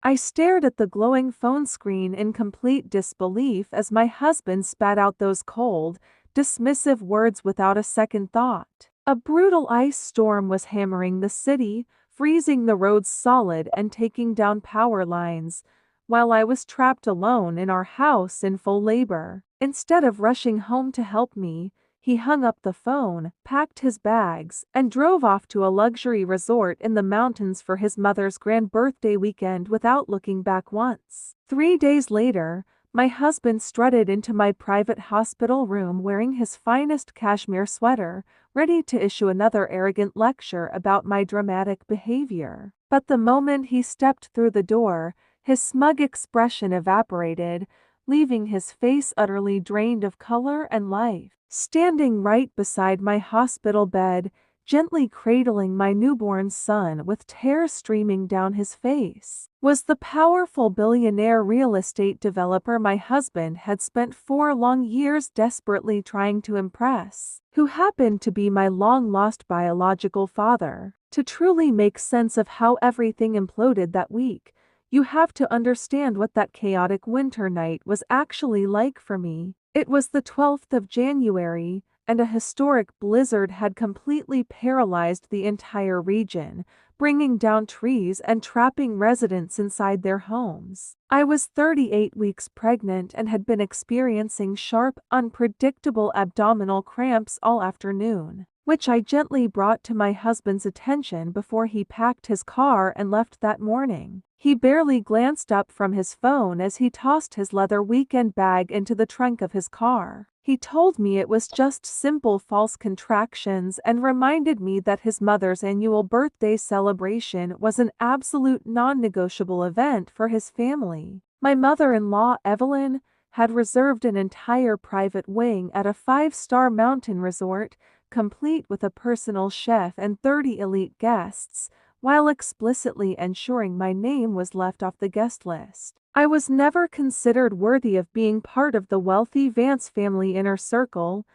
I stared at the glowing phone screen in complete disbelief as my husband spat out those cold, dismissive words without a second thought. A brutal ice storm was hammering the city, freezing the roads solid and taking down power lines, while I was trapped alone in our house in full labor. Instead of rushing home to help me, he hung up the phone, packed his bags, and drove off to a luxury resort in the mountains for his mother's grand birthday weekend without looking back once. 3 days later, my husband strutted into my private hospital room wearing his finest cashmere sweater, ready to issue another arrogant lecture about my dramatic behavior. But the moment he stepped through the door, his smug expression evaporated, leaving his face utterly drained of color and life. Standing right beside my hospital bed, gently cradling my newborn son with tears streaming down his face, was the powerful billionaire real estate developer my husband had spent 4 long years desperately trying to impress, who happened to be my long-lost biological father. To truly make sense of how everything imploded that week, you have to understand what that chaotic winter night was actually like for me. It was the 12th of January, and a historic blizzard had completely paralyzed the entire region, bringing down trees and trapping residents inside their homes. I was 38 weeks pregnant and had been experiencing sharp, unpredictable abdominal cramps all afternoon, which I gently brought to my husband's attention before he packed his car and left that morning. He barely glanced up from his phone as he tossed his leather weekend bag into the trunk of his car. He told me it was just simple false contractions and reminded me that his mother's annual birthday celebration was an absolute non-negotiable event for his family. My mother-in-law, Evelyn, had reserved an entire private wing at a 5-star mountain resort, complete with a personal chef and 30 elite guests, while explicitly ensuring my name was left off the guest list. I was never considered worthy of being part of the wealthy Vance family inner circle,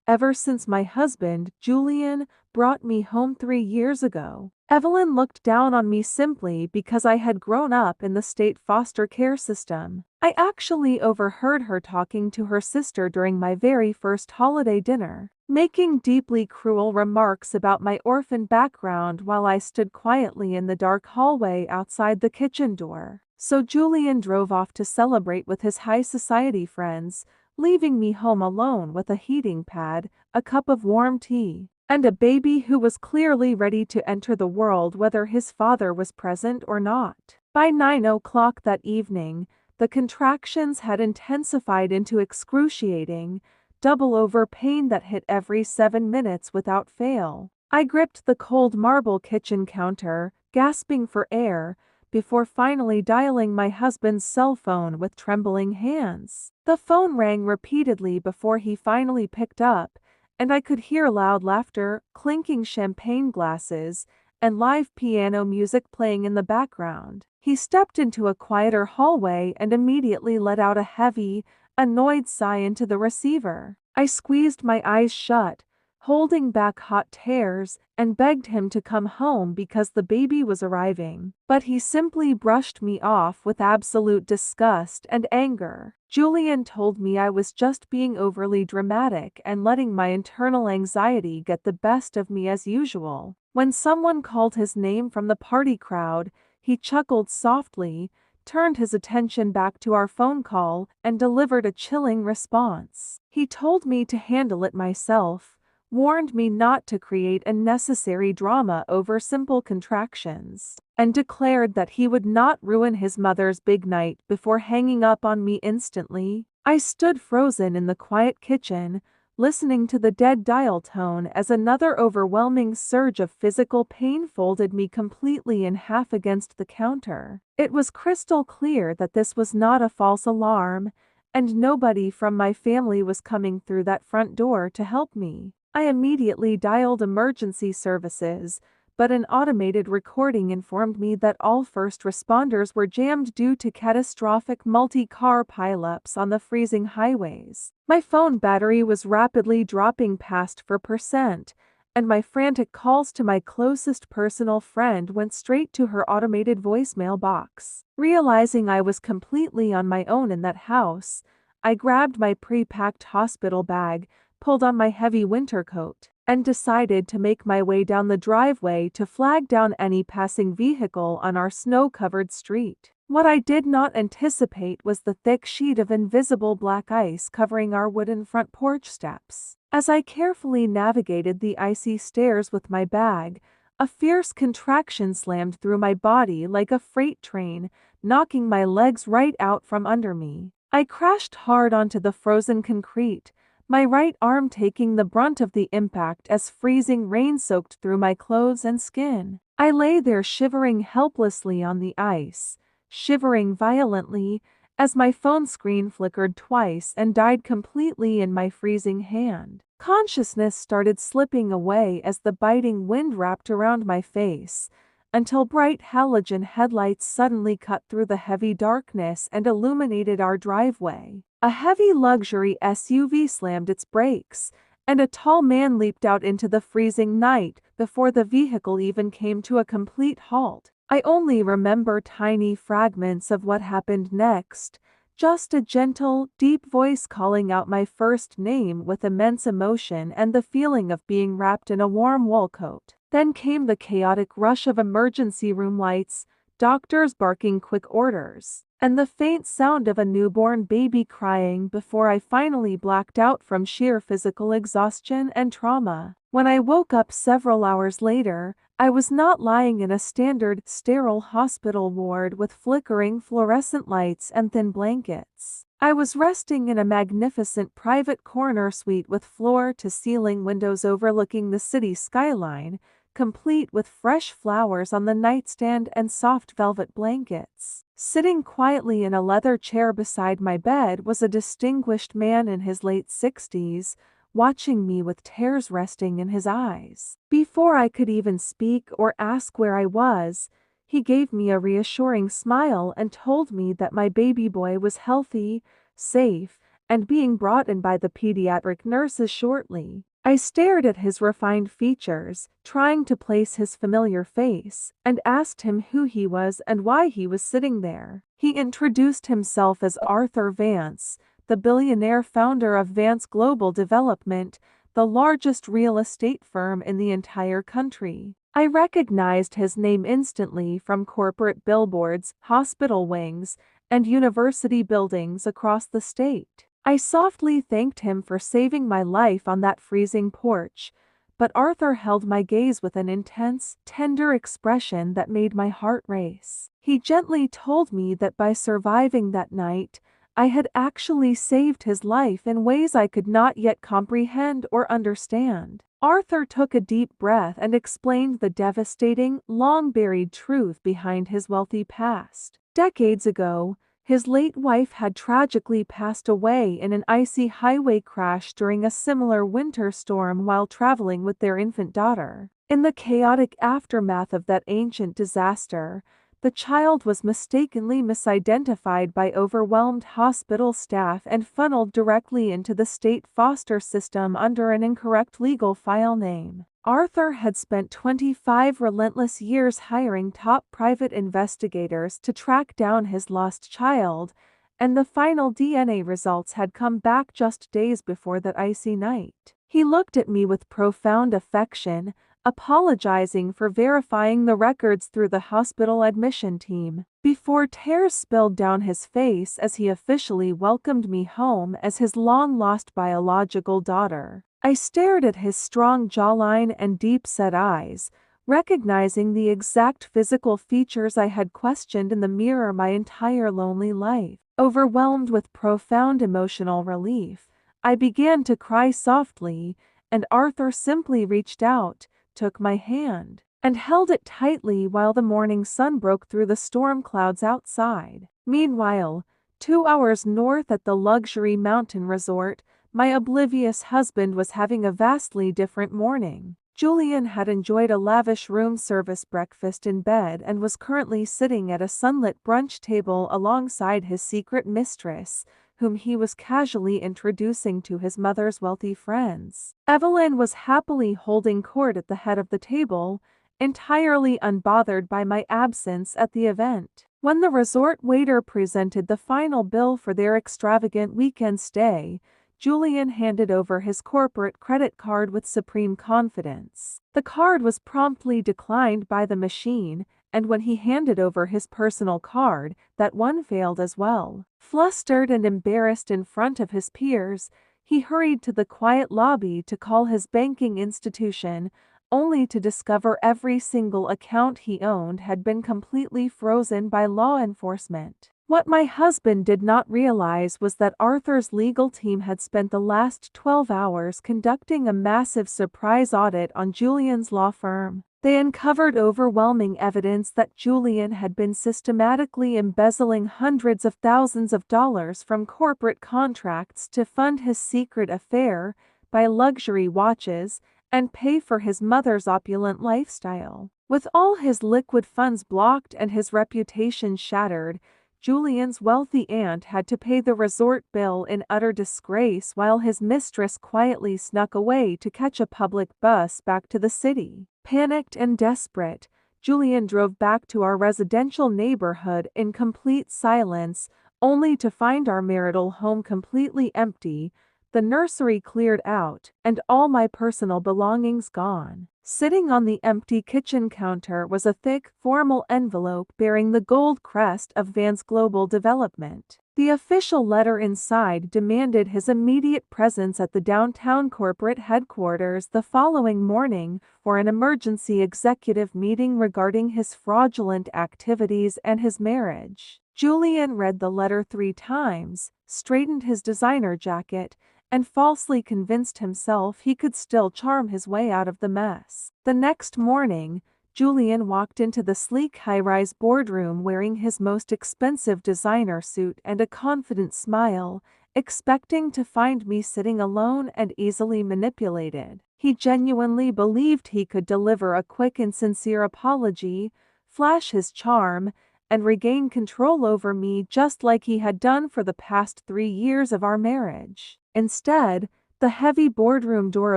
ever since my husband, Julian, brought me home 3 years ago. Evelyn looked down on me simply because I had grown up in the state foster care system. I actually overheard her talking to her sister during my very first holiday dinner, making deeply cruel remarks about my orphan background while I stood quietly in the dark hallway outside the kitchen door. So Julian drove off to celebrate with his high society friends, leaving me home alone with a heating pad, a cup of warm tea, and a baby who was clearly ready to enter the world whether his father was present or not. By 9 o'clock that evening, the contractions had intensified into excruciating, double-over pain that hit every 7 minutes without fail. I gripped the cold marble kitchen counter, gasping for air, before finally dialing my husband's cell phone with trembling hands. The phone rang repeatedly before he finally picked up, and I could hear loud laughter, clinking champagne glasses, and live piano music playing in the background. He stepped into a quieter hallway and immediately let out a heavy, annoyed sigh into the receiver. I squeezed my eyes shut, holding back hot tears, and begged him to come home because the baby was arriving. But he simply brushed me off with absolute disgust and anger. Julian told me I was just being overly dramatic and letting my internal anxiety get the best of me as usual. When someone called his name from the party crowd, he chuckled softly, turned his attention back to our phone call, and delivered a chilling response. He told me to handle it myself, warned me not to create unnecessary drama over simple contractions, and declared that he would not ruin his mother's big night before hanging up on me instantly. I stood frozen in the quiet kitchen, listening to the dead dial tone as another overwhelming surge of physical pain folded me completely in half against the counter. It was crystal clear that this was not a false alarm, and nobody from my family was coming through that front door to help me. I immediately dialed emergency services, but an automated recording informed me that all first responders were jammed due to catastrophic multi-car pileups on the freezing highways. My phone battery was rapidly dropping past 4%, and my frantic calls to my closest personal friend went straight to her automated voicemail box. Realizing I was completely on my own in that house, I grabbed my pre-packed hospital bag, pulled on my heavy winter coat, and decided to make my way down the driveway to flag down any passing vehicle on our snow-covered street. What I did not anticipate was the thick sheet of invisible black ice covering our wooden front porch steps. As I carefully navigated the icy stairs with my bag, a fierce contraction slammed through my body like a freight train, knocking my legs right out from under me. I crashed hard onto the frozen concrete, my right arm taking the brunt of the impact as freezing rain soaked through my clothes and skin. I lay there shivering helplessly on the ice, shivering violently, as my phone screen flickered twice and died completely in my freezing hand. Consciousness started slipping away as the biting wind wrapped around my face, until bright halogen headlights suddenly cut through the heavy darkness and illuminated our driveway. A heavy luxury SUV slammed its brakes, and a tall man leaped out into the freezing night before the vehicle even came to a complete halt. I only remember tiny fragments of what happened next, just a gentle, deep voice calling out my first name with immense emotion and the feeling of being wrapped in a warm wool coat. Then came the chaotic rush of emergency room lights, doctors barking quick orders, and the faint sound of a newborn baby crying before I finally blacked out from sheer physical exhaustion and trauma. When I woke up several hours later, I was not lying in a standard, sterile hospital ward with flickering fluorescent lights and thin blankets. I was resting in a magnificent private corner suite with floor-to-ceiling windows overlooking the city skyline, complete with fresh flowers on the nightstand and soft velvet blankets. Sitting quietly in a leather chair beside my bed was a distinguished man in his late 60s, watching me with tears resting in his eyes. Before I could even speak or ask where I was, he gave me a reassuring smile and told me that my baby boy was healthy, safe, and being brought in by the pediatric nurses shortly. I stared at his refined features, trying to place his familiar face, and asked him who he was and why he was sitting there. He introduced himself as Arthur Vance, the billionaire founder of Vance Global Development, the largest real estate firm in the entire country. I recognized his name instantly from corporate billboards, hospital wings, and university buildings across the state. I softly thanked him for saving my life on that freezing porch, but Arthur held my gaze with an intense, tender expression that made my heart race. He gently told me that by surviving that night, I had actually saved his life in ways I could not yet comprehend or understand. Arthur took a deep breath and explained the devastating, long-buried truth behind his wealthy past. Decades ago, his late wife had tragically passed away in an icy highway crash during a similar winter storm while traveling with their infant daughter. In the chaotic aftermath of that ancient disaster, the child was mistakenly misidentified by overwhelmed hospital staff and funneled directly into the state foster system under an incorrect legal file name. Arthur had spent 25 relentless years hiring top private investigators to track down his lost child, and the final DNA results had come back just days before that icy night. He looked at me with profound affection, apologizing for verifying the records through the hospital admission team, before tears spilled down his face as he officially welcomed me home as his long-lost biological daughter. I stared at his strong jawline and deep-set eyes, recognizing the exact physical features I had questioned in the mirror my entire lonely life. Overwhelmed with profound emotional relief, I began to cry softly, and Arthur simply reached out, took my hand, and held it tightly while the morning sun broke through the storm clouds outside. Meanwhile, 2 hours north at the luxury mountain resort, my oblivious husband was having a vastly different morning. Julian had enjoyed a lavish room service breakfast in bed and was currently sitting at a sunlit brunch table alongside his secret mistress, whom he was casually introducing to his mother's wealthy friends. Evelyn was happily holding court at the head of the table, entirely unbothered by my absence at the event. When the resort waiter presented the final bill for their extravagant weekend stay, Julian handed over his corporate credit card with supreme confidence. The card was promptly declined by the machine, and when he handed over his personal card, that one failed as well. Flustered and embarrassed in front of his peers, he hurried to the quiet lobby to call his banking institution, only to discover every single account he owned had been completely frozen by law enforcement. What my husband did not realize was that Arthur's legal team had spent the last 12 hours conducting a massive surprise audit on Julian's law firm. They uncovered overwhelming evidence that Julian had been systematically embezzling hundreds of thousands of dollars from corporate contracts to fund his secret affair, buy luxury watches, and pay for his mother's opulent lifestyle. With all his liquid funds blocked and his reputation shattered, Julian's wealthy aunt had to pay the resort bill in utter disgrace while his mistress quietly snuck away to catch a public bus back to the city. Panicked and desperate, Julian drove back to our residential neighborhood in complete silence, only to find our marital home completely empty, the nursery cleared out, and all my personal belongings gone. Sitting on the empty kitchen counter was a thick, formal envelope bearing the gold crest of Vance Global Development. The official letter inside demanded his immediate presence at the downtown corporate headquarters the following morning for an emergency executive meeting regarding his fraudulent activities and his marriage. Julian read the letter 3 times, straightened his designer jacket, and falsely convinced himself he could still charm his way out of the mess. The next morning, Julian walked into the sleek high-rise boardroom wearing his most expensive designer suit and a confident smile, expecting to find me sitting alone and easily manipulated. He genuinely believed he could deliver a quick and sincere apology, flash his charm, and regain control over me just like he had done for the past 3 years of our marriage. Instead, the heavy boardroom door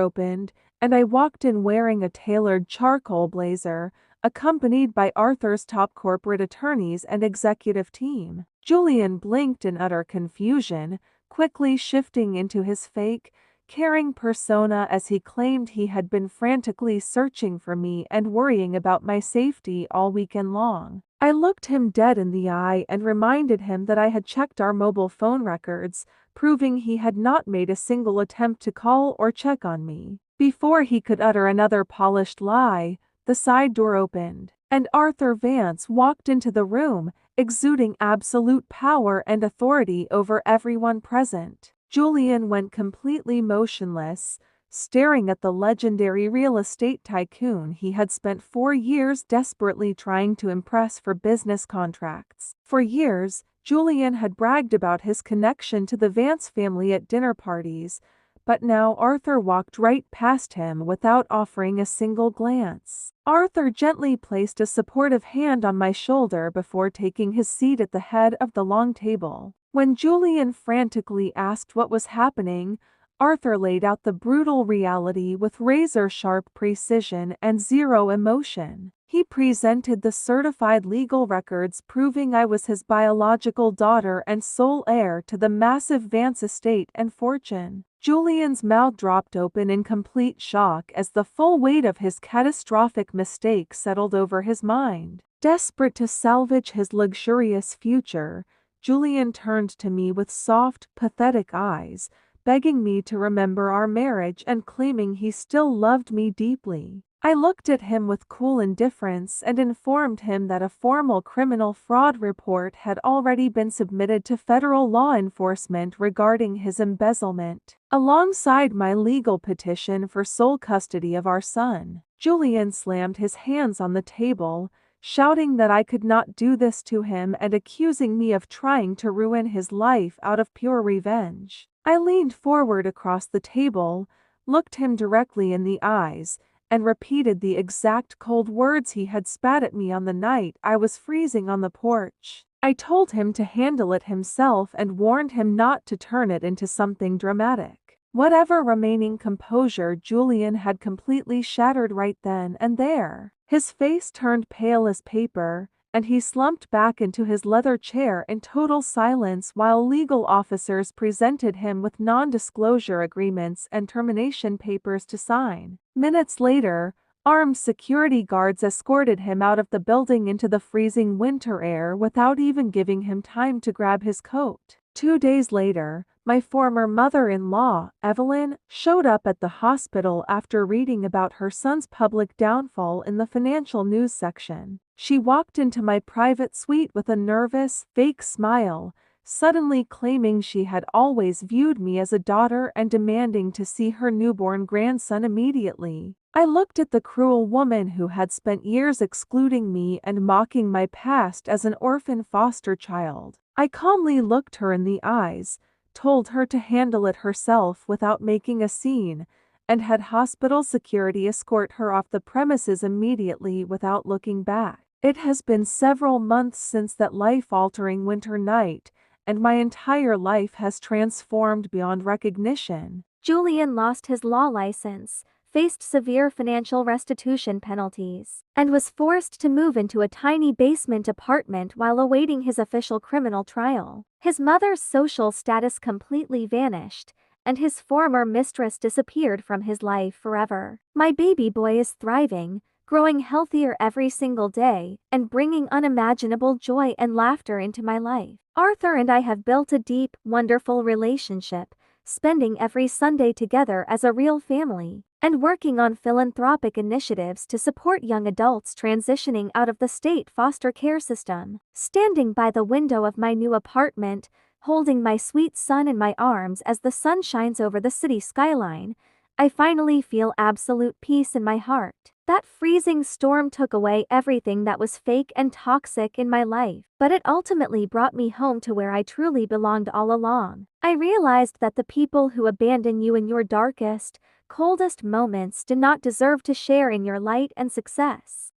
opened, and I walked in wearing a tailored charcoal blazer, accompanied by Arthur's top corporate attorneys and executive team. Julian blinked in utter confusion, quickly shifting into his fake, caring persona as he claimed he had been frantically searching for me and worrying about my safety all weekend long. I looked him dead in the eye and reminded him that I had checked our mobile phone records, proving he had not made a single attempt to call or check on me. Before he could utter another polished lie, the side door opened, and Arthur Vance walked into the room, exuding absolute power and authority over everyone present. Julian went completely motionless, staring at the legendary real estate tycoon he had spent 4 years desperately trying to impress for business contracts. For years, Julian had bragged about his connection to the Vance family at dinner parties, but now Arthur walked right past him without offering a single glance. Arthur gently placed a supportive hand on my shoulder before taking his seat at the head of the long table. When Julian frantically asked what was happening, Arthur laid out the brutal reality with razor-sharp precision and zero emotion. He presented the certified legal records proving I was his biological daughter and sole heir to the massive Vance estate and fortune. Julian's mouth dropped open in complete shock as the full weight of his catastrophic mistake settled over his mind. Desperate to salvage his luxurious future, Julian turned to me with soft, pathetic eyes, begging me to remember our marriage and claiming he still loved me deeply. I looked at him with cool indifference and informed him that a formal criminal fraud report had already been submitted to federal law enforcement regarding his embezzlement, alongside my legal petition for sole custody of our son. Julian slammed his hands on the table, shouting that I could not do this to him and accusing me of trying to ruin his life out of pure revenge. I leaned forward across the table, looked him directly in the eyes, and repeated the exact cold words he had spat at me on the night I was freezing on the porch. I told him to handle it himself and warned him not to turn it into something dramatic. Whatever remaining composure Julian had completely shattered right then and there. His face turned pale as paper, and he slumped back into his leather chair in total silence while legal officers presented him with non-disclosure agreements and termination papers to sign. Minutes later, armed security guards escorted him out of the building into the freezing winter air without even giving him time to grab his coat. 2 days later, my former mother-in-law, Evelyn, showed up at the hospital after reading about her son's public downfall in the financial news section. She walked into my private suite with a nervous, fake smile, suddenly claiming she had always viewed me as a daughter and demanding to see her newborn grandson immediately. I looked at the cruel woman who had spent years excluding me and mocking my past as an orphan foster child. I calmly looked her in the eyes, told her to handle it herself without making a scene, and had hospital security escort her off the premises immediately without looking back. It has been several months since that life-altering winter night, and my entire life has transformed beyond recognition. Julian lost his law license, faced severe financial restitution penalties, and was forced to move into a tiny basement apartment while awaiting his official criminal trial. His mother's social status completely vanished, and his former mistress disappeared from his life forever. My baby boy is thriving, growing healthier every single day, and bringing unimaginable joy and laughter into my life. Arthur and I have built a deep, wonderful relationship, spending every Sunday together as a real family, and working on philanthropic initiatives to support young adults transitioning out of the state foster care system. Standing by the window of my new apartment, holding my sweet son in my arms as the sun shines over the city skyline, I finally feel absolute peace in my heart. That freezing storm took away everything that was fake and toxic in my life, but it ultimately brought me home to where I truly belonged all along. I realized that the people who abandon you in your darkest, coldest moments do not deserve to share in your light and success.